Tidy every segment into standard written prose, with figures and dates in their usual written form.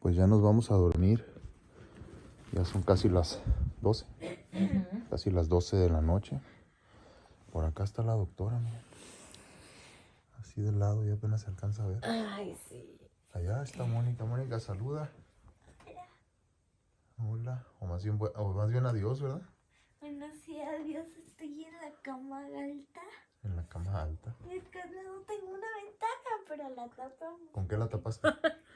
pues ya nos vamos a dormir. Ya son casi las 12. Casi las 12 de la noche. Por acá está la doctora, mira. Así de lado, ya apenas se alcanza a ver. Ay, sí. Allá está Mónica. Mónica, saluda. Hola. O más bien adiós, ¿verdad? Bueno, sí, adiós. Estoy en la cama alta. En la cama alta. Y es que no tengo una ventana, pero la tapamos. ¿Con qué la tapaste?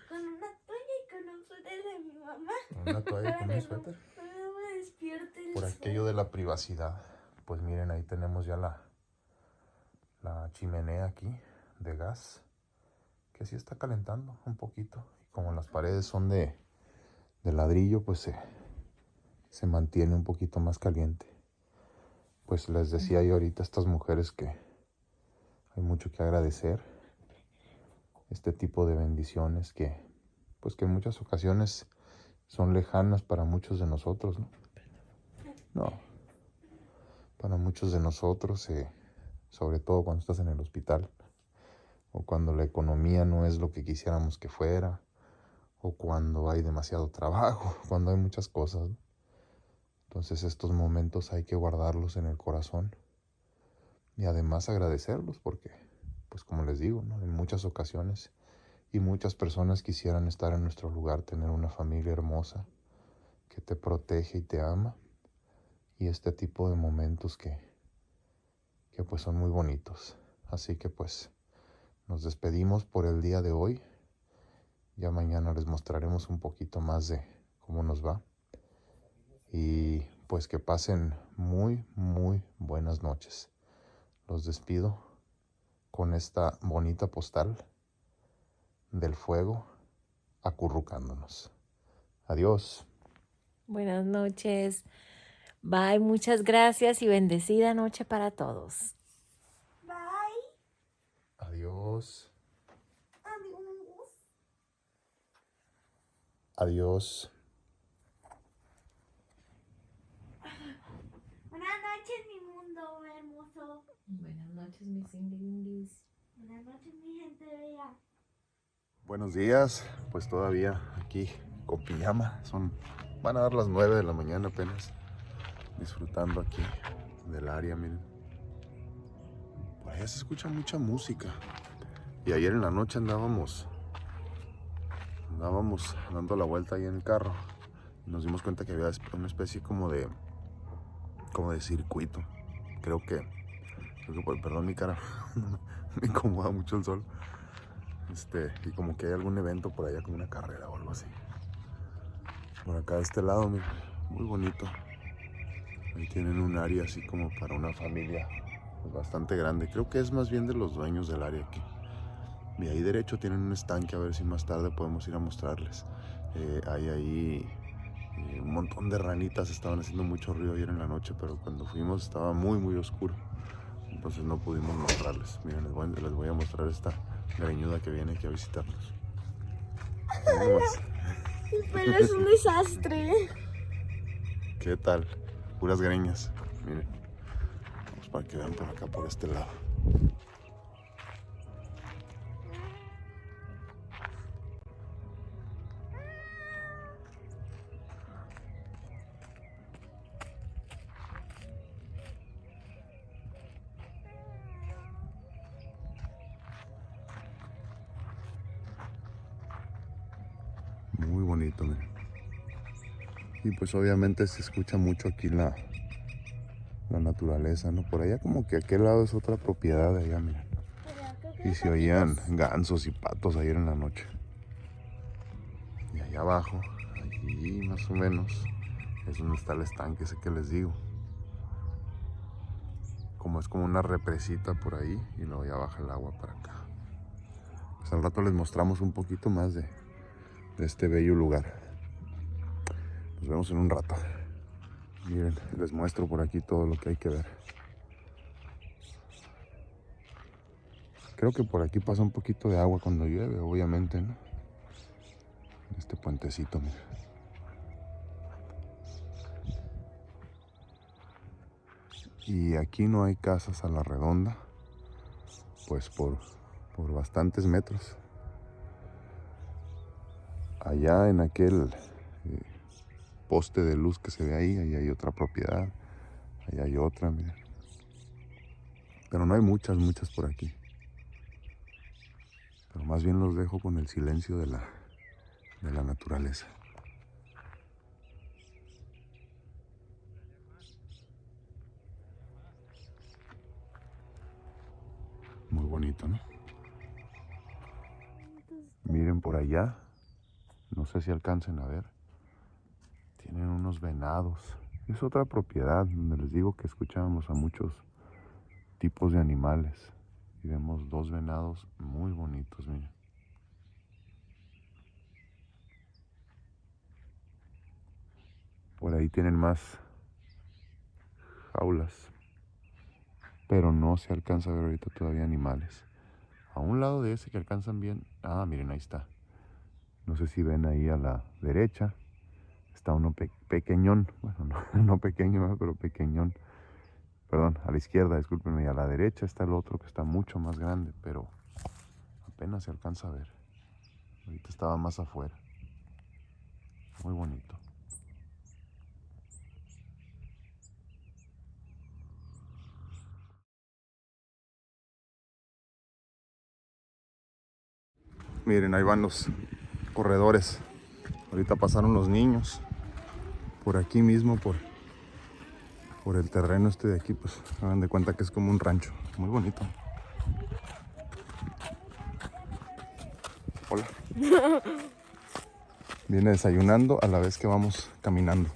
Con una toalla y con un suéter de mi mamá. Con una toalla y con un suéter. Para no me despierte el Por sol. aquello de la privacidad. Pues miren, ahí tenemos ya la chimenea aquí de gas. Que sí está calentando un poquito. Y como las paredes son de ladrillo, pues se mantiene un poquito más caliente. Pues les decía yo ahorita a estas mujeres que hay mucho que agradecer. Este tipo de bendiciones que en muchas ocasiones son lejanas para muchos de nosotros, ¿no? No. Para muchos de nosotros, sobre todo cuando estás en el hospital, o cuando la economía no es lo que quisiéramos que fuera, o cuando hay demasiado trabajo, cuando hay muchas cosas, ¿no? Entonces estos momentos hay que guardarlos en el corazón y además agradecerlos porque, pues como les digo, ¿no? En muchas ocasiones y muchas personas quisieran estar en nuestro lugar, tener una familia hermosa que te protege y te ama, y este tipo de momentos que pues son muy bonitos. Así que pues nos despedimos por el día de hoy. Ya mañana les mostraremos un poquito más de cómo nos va. Y pues que pasen muy, muy buenas noches. Los despido con esta bonita postal del fuego acurrucándonos. Adiós. Buenas noches. Bye, muchas gracias y bendecida noche para todos. Bye. Adiós. Adiós. Adiós. Buenas noches, mi mundo hermoso. Buenas noches, mis indis. Buenas noches, mi gente bella. Buenos días. Pues todavía aquí con pijama. Van a dar las 9 de la mañana apenas. Disfrutando aquí del área, miren. Por allá se escucha mucha música. Y ayer en la noche andábamos dando la vuelta ahí en el carro. Y nos dimos cuenta que había una especie como de circuito. Creo que perdón mi cara, me incomoda mucho el sol. Y como que hay algún evento por allá, como una carrera o algo así. Por acá de este lado, miren, muy bonito. Ahí tienen un área así como para una familia pues, bastante grande. Creo que es más bien de los dueños del área aquí. Y ahí derecho tienen un estanque, a ver si más tarde podemos ir a mostrarles. Hay ahí un montón de ranitas, estaban haciendo mucho ruido ayer en la noche, pero cuando fuimos estaba muy muy oscuro. Entonces no pudimos mostrarles. Miren, les voy a mostrar esta greñuda que viene aquí a visitarnos. El pelo es un desastre. ¿Qué tal? Puras greñas. Miren. Vamos para que vean por acá, por este lado. Muy bonito, miren. Y pues obviamente se escucha mucho aquí la naturaleza, ¿no? Por allá como que aquel lado es otra propiedad de allá, miren. Y se oían gansos y patos ayer en la noche. Y allá abajo, allí más o menos, es donde está el estanque ese que les digo. Es como una represita por ahí y luego ya baja el agua para acá. Pues al rato les mostramos un poquito más de este bello lugar. Nos vemos en un rato. Miren, les muestro por aquí todo lo que hay que ver. Creo que por aquí pasa un poquito de agua cuando llueve, obviamente, ¿no? Este puentecito, mira. Y aquí no hay casas a la redonda, pues por bastantes metros. Allá en aquel poste de luz que se ve ahí hay otra propiedad. Ahí hay otra, miren. Pero no hay muchas por aquí. Pero más bien los dejo con el silencio de la naturaleza. Muy bonito, ¿no? Miren por allá. No sé si alcancen a ver. Tienen unos venados. Es otra propiedad donde les digo que escuchábamos a muchos tipos de animales. Y vemos dos venados muy bonitos, miren. Por ahí tienen más jaulas. Pero no se alcanza a ver ahorita todavía animales. A un lado de ese que alcanzan bien. Ah, miren, ahí está. No sé si ven ahí a la derecha. Está uno pequeñón. Bueno, no pequeño, pero pequeñón. Perdón, a la izquierda, discúlpenme. Y a la derecha está el otro que está mucho más grande, pero apenas se alcanza a ver. Ahorita estaba más afuera. Muy bonito. Miren, ahí van los corredores. Ahorita pasaron los niños. Por aquí mismo, por el terreno este de aquí, pues hagan de cuenta que es como un rancho. Muy bonito. Hola. Viene desayunando a la vez que vamos caminando.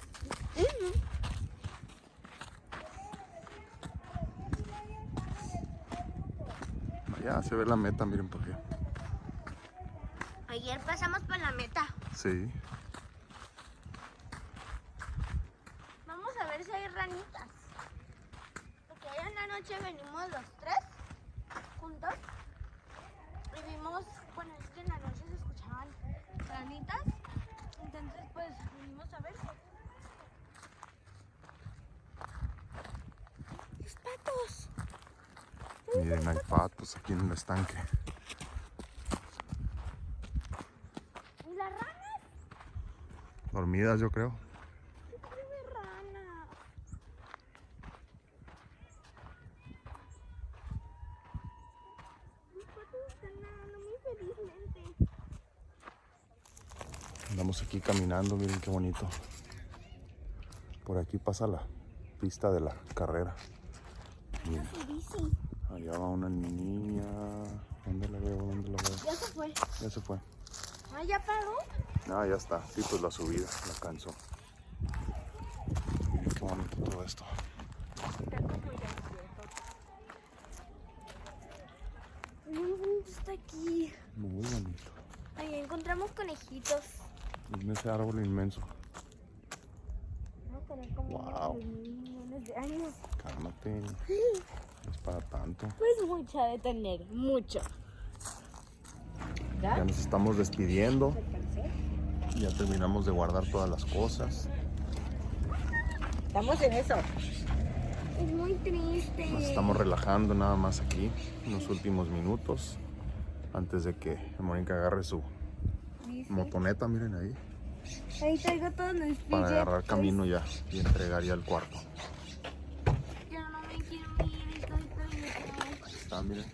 Allá se ve la meta, miren por qué. Ayer pasamos por la meta. Sí. Vamos a ver si hay ranitas. Porque ayer en la noche venimos los tres juntos y vimos, bueno, es que en la noche se escuchaban ranitas. Entonces pues venimos a ver. ¡Los patos! Miren, hay patos aquí en el estanque. ¿Y las ranas? Dormidas, yo creo. ¿Qué tiene rana? Los patos están nadando muy felizmente. Andamos aquí caminando, miren qué bonito. Por aquí pasa la pista de la carrera. Miren, Su bici. allá va una niña. ¿Dónde la veo? ¿Dónde la veo? Ya se fue. Ya se fue. Ah, ya paró. Ah, ya está. Sí, pues la subida, la cansó. Miren qué bonito todo esto. Muy bonito está aquí. Muy bonito. Ahí encontramos conejitos. Miren ese árbol inmenso. Vamos a tener como Wow. millones de años. Cálmate. No es para tanto. Pues mucha de tener, mucho. Ya nos estamos despidiendo. Ya terminamos de guardar todas las cosas. Estamos en eso. Es muy triste. Nos estamos relajando nada más aquí en los últimos minutos antes de que Mónica agarre su Dice. motoneta, miren ahí, Ahí traigo todos mis para agarrar billetes. camino ya y entregar ya el cuarto. Ya no me quiero ir, estoy perdido. Ahí está, miren.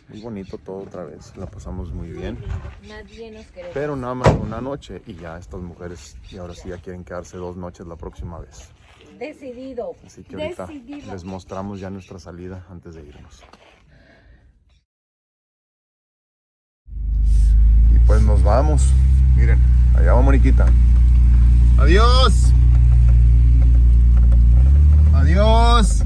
Muy bonito todo otra vez, la pasamos muy bien. Nadie nos queremos. Pero nada más una noche y ya estas mujeres y ahora sí ya quieren quedarse 2 noches la próxima vez. Decidido. Así que ahorita Decidido. les mostramos ya nuestra salida antes de irnos. Y pues nos vamos. Miren, allá va Moniquita. ¡Adiós! ¡Adiós!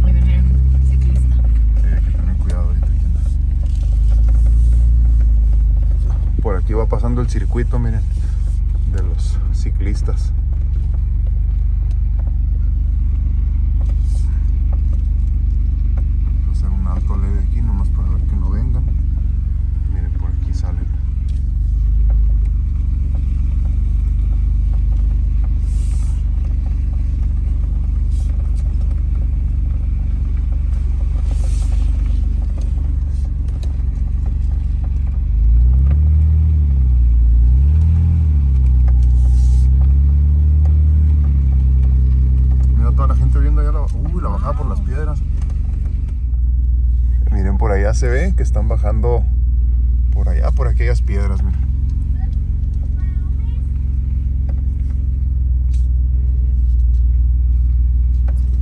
Muy bien, ciclista. Sí, hay que tener cuidado ahorita. Por aquí va pasando el circuito, miren, de los ciclistas. Voy a hacer un alto leve aquí nomás para ver que no vengan. Miren, por aquí salen. Uy, la bajada por las piedras. Miren, por allá se ve que están bajando por allá, por aquellas piedras. Miren.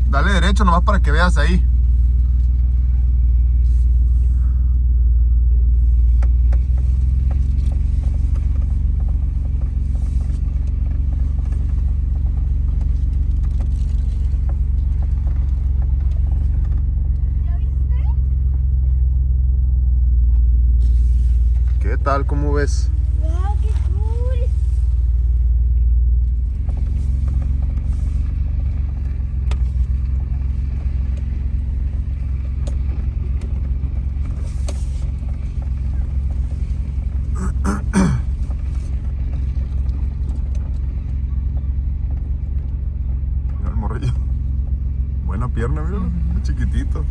Dale derecho nomás para que veas ahí. ¿Qué tal? ¿Cómo ves? ¡Wow, qué cool! Mira el morrillo. Buena pierna, míralo. Qué chiquitito.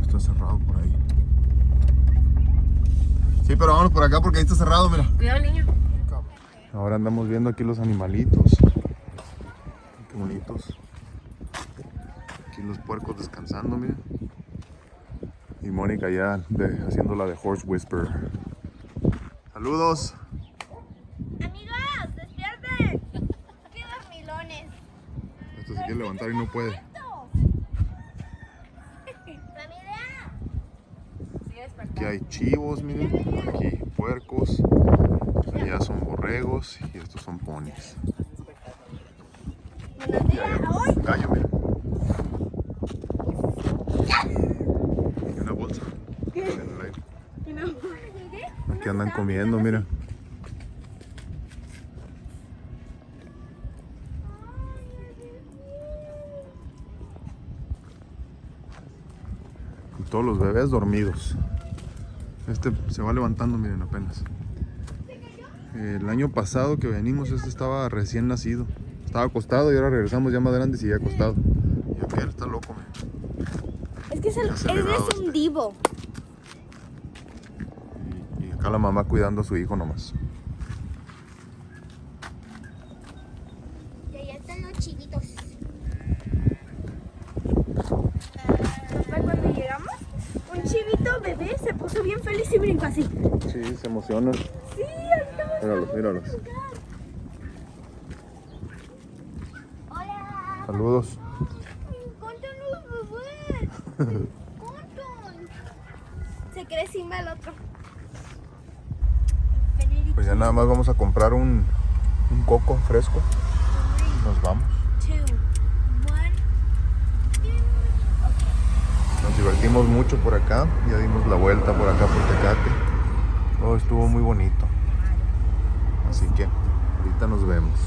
Está cerrado por ahí. Sí, pero vamos por acá porque ahí está cerrado, mira. Cuidado, niño. Ahora andamos viendo aquí los animalitos. Qué bonitos. Aquí los puercos descansando, mira. Y Mónica ya haciendo la de Horse Whisperer. Saludos. Amigos, despierten. ¡Qué dormilones! Esto se quiere levantar y no puede. ¡Familia! Aquí hay chivos, miren. Aquí puercos. Allá son borregos y estos son ponis. Buenos días. ¡Ay! Gallo, mira. Y una bolsa. En el aire. Aquí andan comiendo, mira. Y todos los bebés dormidos. Este se va levantando, miren, apenas. El año pasado que venimos, este estaba recién nacido. Estaba acostado y ahora regresamos ya más grande y sigue acostado. Y aquel está loco, miren. Es que él Acelerado es un divo. Y acá la mamá cuidando a su hijo nomás. Y allá están los chivitos. Cuando llegamos, un chivito bebé se puso bien feliz y brincó así. Sí, se emocionan. Sí, ahorita Míralos, míralos. Hola. Saludos. Cuéntanos, bebé. Cuéntanos. Se cree Simba el otro. Pues ya nada más vamos a comprar un coco fresco. Nos vamos. 2, 1. Nos divertimos mucho por acá. Ya dimos la vuelta por acá por Tecate. Todo estuvo muy bonito. Así que ahorita nos vemos.